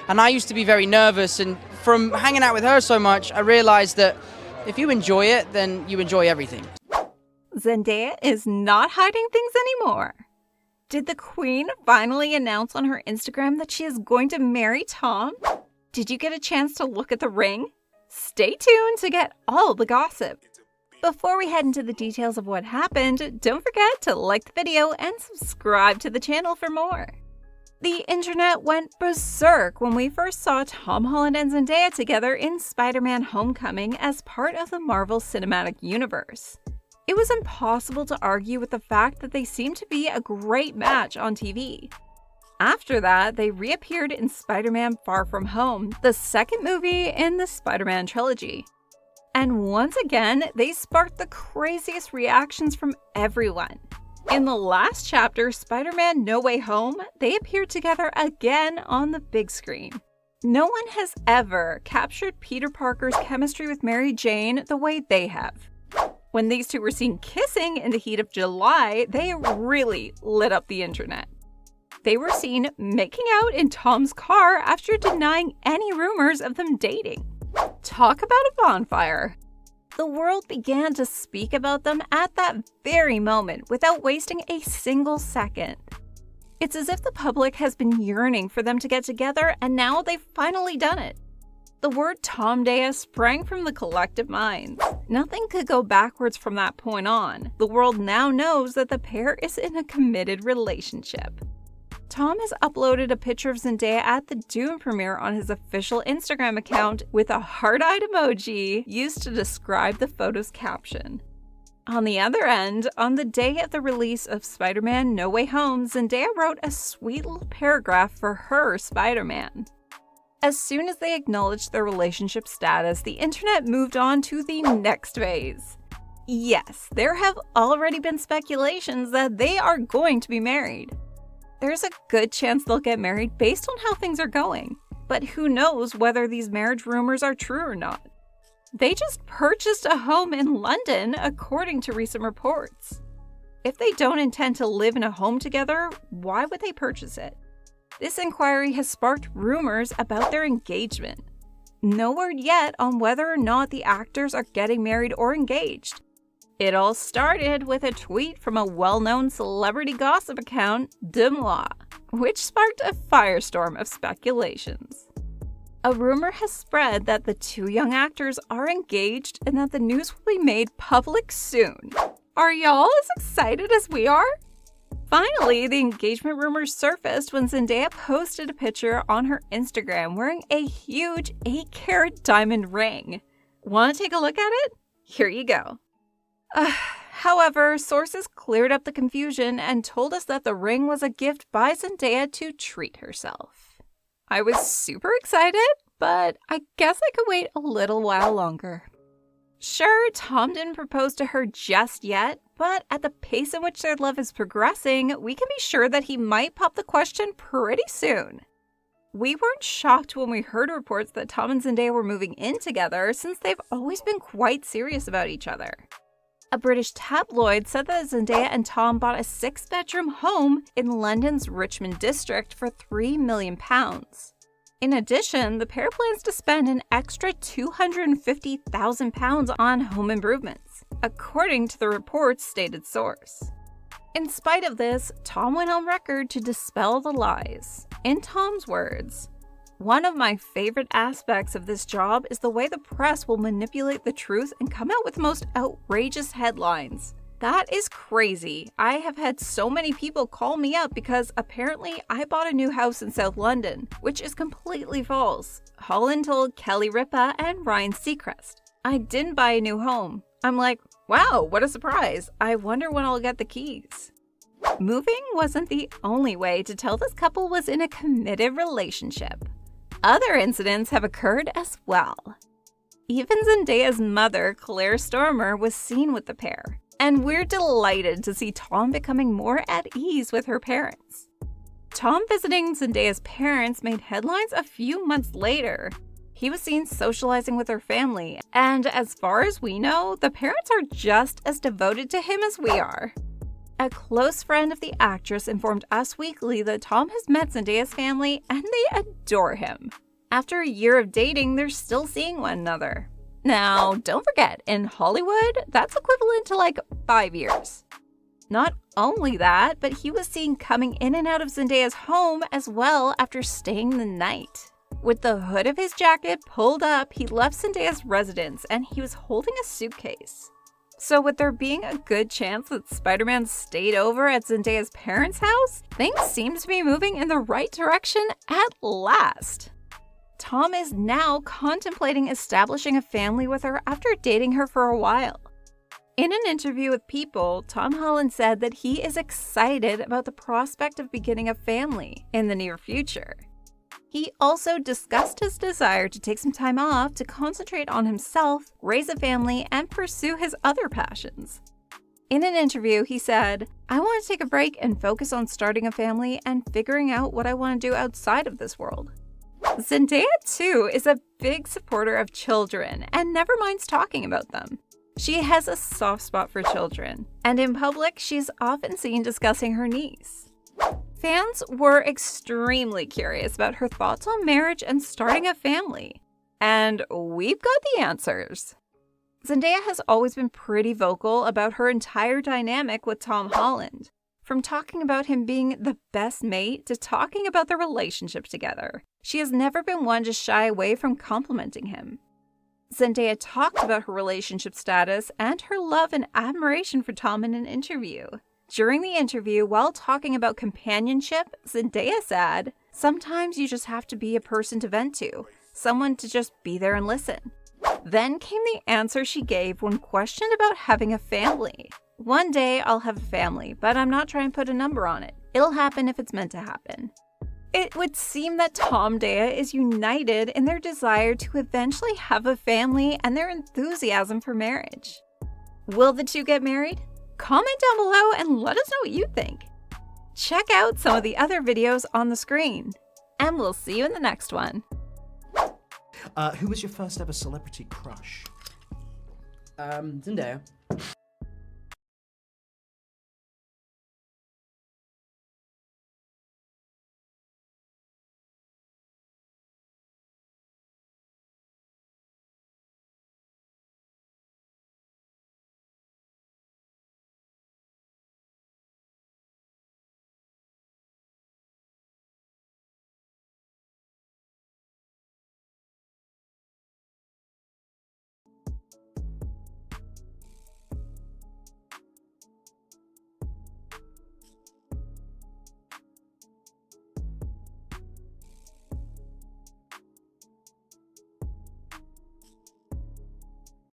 And I used to be very nervous, and from hanging out with her so much, I realized that if you enjoy it, then you enjoy everything. Zendaya is not hiding things anymore. Did the Queen finally announce on her Instagram that she is going to marry Tom? Did you get a chance to look at the ring? Stay tuned to get all the gossip. Before we head into the details of what happened, don't forget to like the video and subscribe to the channel for more. The internet went berserk when we first saw Tom Holland and Zendaya together in Spider-Man: Homecoming as part of the Marvel Cinematic Universe. It was impossible to argue with the fact that they seemed to be a great match on TV. After that, they reappeared in Spider-Man: Far From Home, the second movie in the Spider-Man trilogy. And once again, they sparked the craziest reactions from everyone. In the last chapter, Spider-Man: No Way Home, they appeared together again on the big screen. No one has ever captured Peter Parker's chemistry with Mary Jane the way they have. When these two were seen kissing in the heat of July, they really lit up the internet. They were seen making out in Tom's car after denying any rumors of them dating. Talk about a bonfire. The world began to speak about them at that very moment without wasting a single second. It's as if the public has been yearning for them to get together, and now they've finally done it. The word Tomdaya sprang from the collective minds. Nothing could go backwards from that point on. The world now knows that the pair is in a committed relationship. Tom has uploaded a picture of Zendaya at the Dune premiere on his official Instagram account with a heart-eyed emoji used to describe the photo's caption. On the other end, on the day of the release of Spider-Man: No Way Home, Zendaya wrote a sweet little paragraph for her Spider-Man. As soon as they acknowledged their relationship status, the internet moved on to the next phase. Yes, there have already been speculations that they are going to be married. There's a good chance they'll get married based on how things are going, but who knows whether these marriage rumors are true or not. They just purchased a home in London, according to recent reports. If they don't intend to live in a home together, why would they purchase it? This inquiry has sparked rumors about their engagement. No word yet on whether or not the actors are getting married or engaged. It all started with a tweet from a well-known celebrity gossip account, Demois, which sparked a firestorm of speculations. A rumor has spread that the two young actors are engaged and that the news will be made public soon. Are y'all as excited as we are? Finally, the engagement rumors surfaced when Zendaya posted a picture on her Instagram wearing a huge 8-carat diamond ring. Want to take a look at it? Here you go. However, sources cleared up the confusion and told us that the ring was a gift by Zendaya to treat herself. I was super excited, but I guess I could wait a little while longer. Sure, Tom didn't propose to her just yet, but at the pace in which their love is progressing, we can be sure that he might pop the question pretty soon. We weren't shocked when we heard reports that Tom and Zendaya were moving in together, since they've always been quite serious about each other. A British tabloid said that Zendaya and Tom bought a 6-bedroom home in London's Richmond district for £3 million. In addition, the pair plans to spend an extra £250,000 on home improvements, according to the report's stated source. In spite of this, Tom went on record to dispel the lies. In Tom's words, "One of my favorite aspects of this job is the way the press will manipulate the truth and come out with the most outrageous headlines. That is crazy. I have had so many people call me up because apparently I bought a new house in South London, which is completely false. Holland told Kelly Ripa and Ryan Seacrest. I didn't buy a new home. I'm like, wow, what a surprise. I wonder when I'll get the keys." Moving wasn't the only way to tell this couple was in a committed relationship. Other incidents have occurred as well. Even Zendaya's mother, Claire Stormer, was seen with the pair. And we're delighted to see Tom becoming more at ease with her parents. Tom visiting Zendaya's parents made headlines a few months later. He was seen socializing with her family, and as far as we know, the parents are just as devoted to him as we are. A close friend of the actress informed Us Weekly that Tom has met Zendaya's family and they adore him. After a year of dating, they're still seeing one another. Now, don't forget, in Hollywood, that's equivalent to like 5 years. Not only that, but he was seen coming in and out of Zendaya's home as well after staying the night. With the hood of his jacket pulled up, he left Zendaya's residence and he was holding a suitcase. So with there being a good chance that Spider-Man stayed over at Zendaya's parents' house, things seem to be moving in the right direction at last. Tom is now contemplating establishing a family with her after dating her for a while. In an interview with People, Tom Holland said that he is excited about the prospect of beginning a family in the near future. He also discussed his desire to take some time off to concentrate on himself, raise a family, and pursue his other passions. In an interview, he said, "I want to take a break and focus on starting a family and figuring out what I want to do outside of this world." Zendaya, too, is a big supporter of children and never minds talking about them. She has a soft spot for children, and in public, she's often seen discussing her niece. Fans were extremely curious about her thoughts on marriage and starting a family, and we've got the answers. Zendaya has always been pretty vocal about her entire dynamic with Tom Holland, from talking about him being the best mate to talking about their relationship together. She has never been one to shy away from complimenting him. Zendaya talked about her relationship status and her love and admiration for Tom in an interview. During the interview, while talking about companionship, Zendaya said, "Sometimes you just have to be a person to vent to, someone to just be there and listen." Then came the answer she gave when questioned about having a family. "One day I'll have a family, but I'm not trying to put a number on it. It'll happen if it's meant to happen." It would seem that Tom Daya is united in their desire to eventually have a family and their enthusiasm for marriage. Will the two get married? Comment down below and let us know what you think. Check out some of the other videos on the screen, and we'll see you in the next one. Who was your first ever celebrity crush? Zendaya.